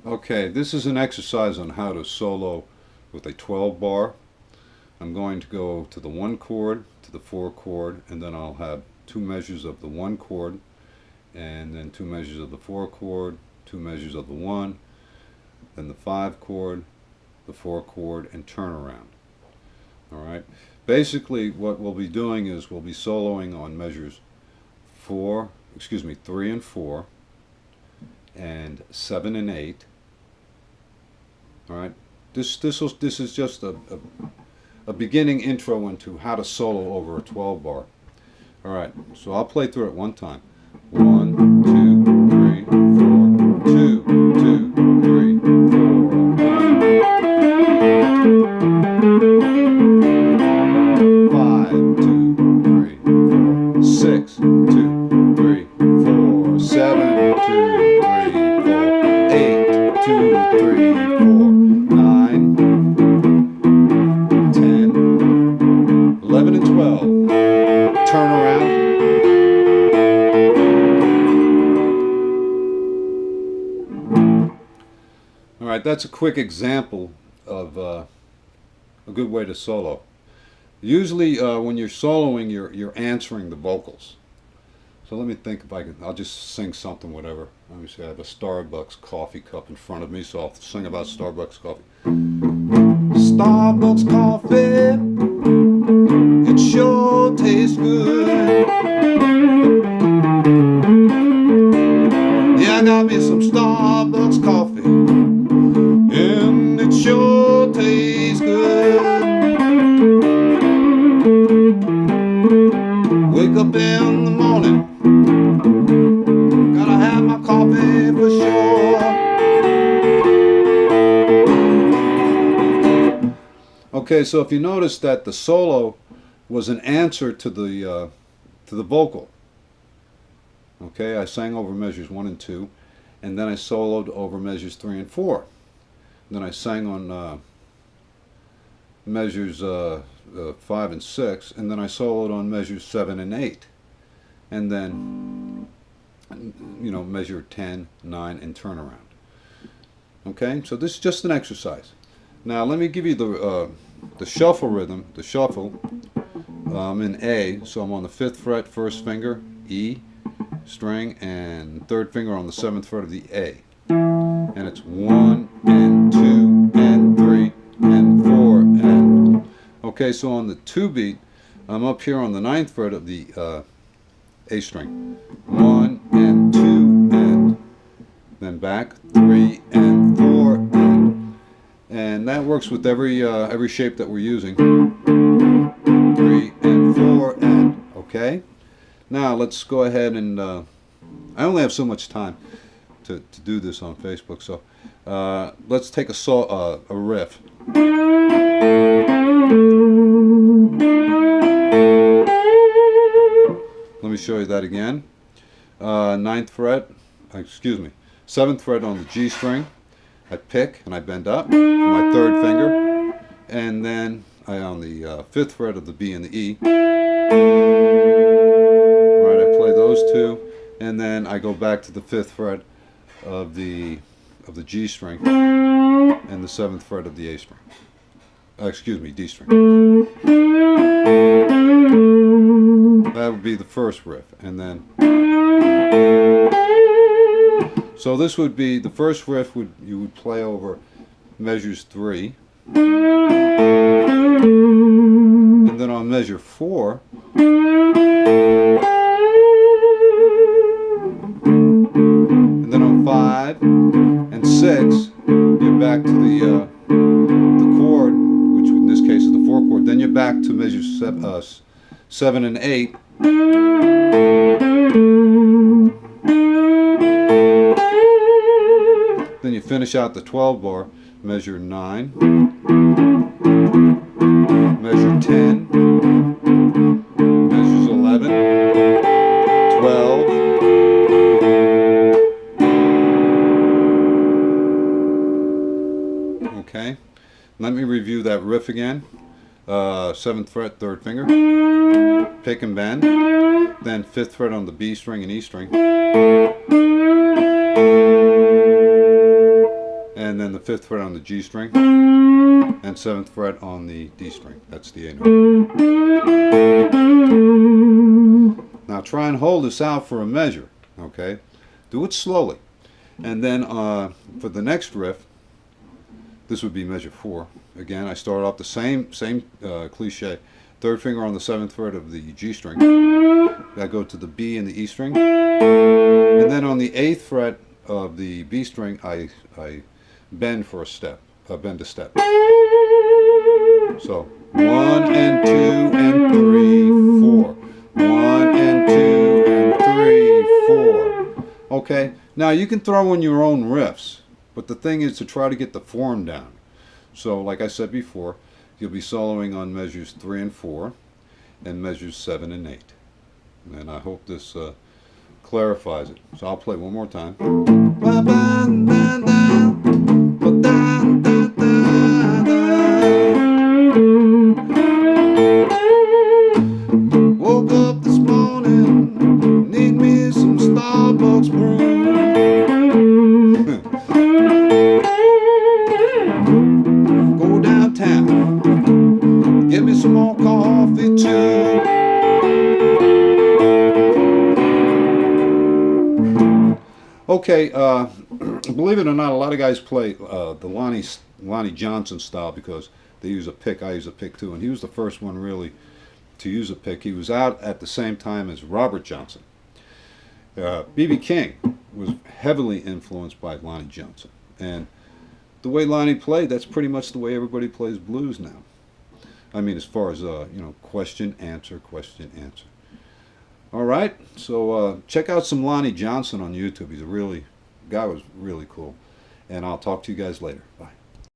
Okay, this is an exercise on how to solo with a 12 bar. I'm going to go to the 1 chord, to the 4 chord, and then I'll have 2 measures of the 1 chord, and then 2 measures of the 4 chord, 2 measures of the 1, then the 5 chord, the 4 chord, and turn around. Alright, basically what we'll be doing is we'll be soloing on measures 3 and 4, and 7 and 8. Alright, this is just a beginning intro into how to solo over a 12 bar. Alright, so I'll play through it one time. 1, 2, 3, 4, 2, 2, 3, 4, 5, 2, 3, 4, 6, 2, 3, 4, 7, 2, 3, 4, 8, 2, 3, 4, 9, 10, 11, and 12. Turn around. Alright, that's a quick example of a good way to solo. Usually when you're soloing, you're answering the vocals. So let me think if I can, I'll just sing something, whatever. Let me see, I have a Starbucks coffee cup in front of me, so I'll sing about Starbucks coffee. Starbucks coffee, it sure tastes good. Yeah, I got me some Starbucks coffee, and it sure tastes good. Wake up in the morning, gotta have my coffee for sure. Okay, so if you notice that the solo was an answer to the vocal. Okay, I sang over measures 1 and 2, and then I soloed over measures 3 and 4. Then I sang on measures 5 and 6, and then I soloed on measures 7 and 8, and then measure 10, 9, and turn around. Okay, so this is just an exercise. Now let me give you the shuffle rhythm. The shuffle in A, so I'm on the 5th fret, 1st finger, E string, and 3rd finger on the 7th fret of the A, and it's 1 and 2 and 3 and 4 and. Okay, so on the 2 beat, I'm up here on the 9th fret of the A string. 1 and 2 and then back 3 and 4 and that works with every shape that we're using. 3 and 4 and. Okay. Now let's go ahead and I only have so much time to do this on Facebook, so let's take a riff. Let me show you that again. 9th fret, 7th fret on the G string. I pick and I bend up my 3rd finger, and then on the 5th fret of the B and the E. Alright, I play those two, and then I go back to the 5th fret of the G string and the 7th fret of the A string. D string. That would be the first riff, and then so this would be the first riff. You would play over measures 3, and then on measure 4, and then on 5 and 6, you're back to the chord, which in this case is the 4 chord. Then you're back to measures 7 and 8. Then you finish out the 12 bar, measure 9, measure 10, measures 11, 12, okay. Let me review that riff again. 7th fret, 3rd finger, pick and bend, then 5th fret on the B string and E string, the 5th fret on the G string, and 7th fret on the D string. That's the A note. Now try and hold this out for a measure, okay? Do it slowly. And then for the next riff, this would be measure 4. Again, I start off the same cliche. 3rd finger on the 7th fret of the G string. I go to the B and the E string. And then on the 8th fret of the B string, I bend for a step, bend a step. So 1 and 2 and 3, 4. 1 and 2 and 3, 4. Okay, now you can throw in your own riffs, but the thing is to try to get the form down. So like I said before, you'll be soloing on measures 3 and 4 and measures 7 and 8. And I hope this clarifies it. So I'll play one more time. Woke up this morning, need me some Starbucks brew. Go downtown, get me some more coffee too. Okay, believe it or not, a lot of guys play the Lonnie Johnson style because they use a pick. I use a pick too, and he was the first one really to use a pick. He was out at the same time as Robert Johnson. B.B. King was heavily influenced by Lonnie Johnson, and the way Lonnie played, that's pretty much the way everybody plays blues now. I mean, as far as you know, question, answer, question, answer. All right, so check out some Lonnie Johnson on YouTube. He's a guy was really cool, and I'll talk to you guys later. Bye.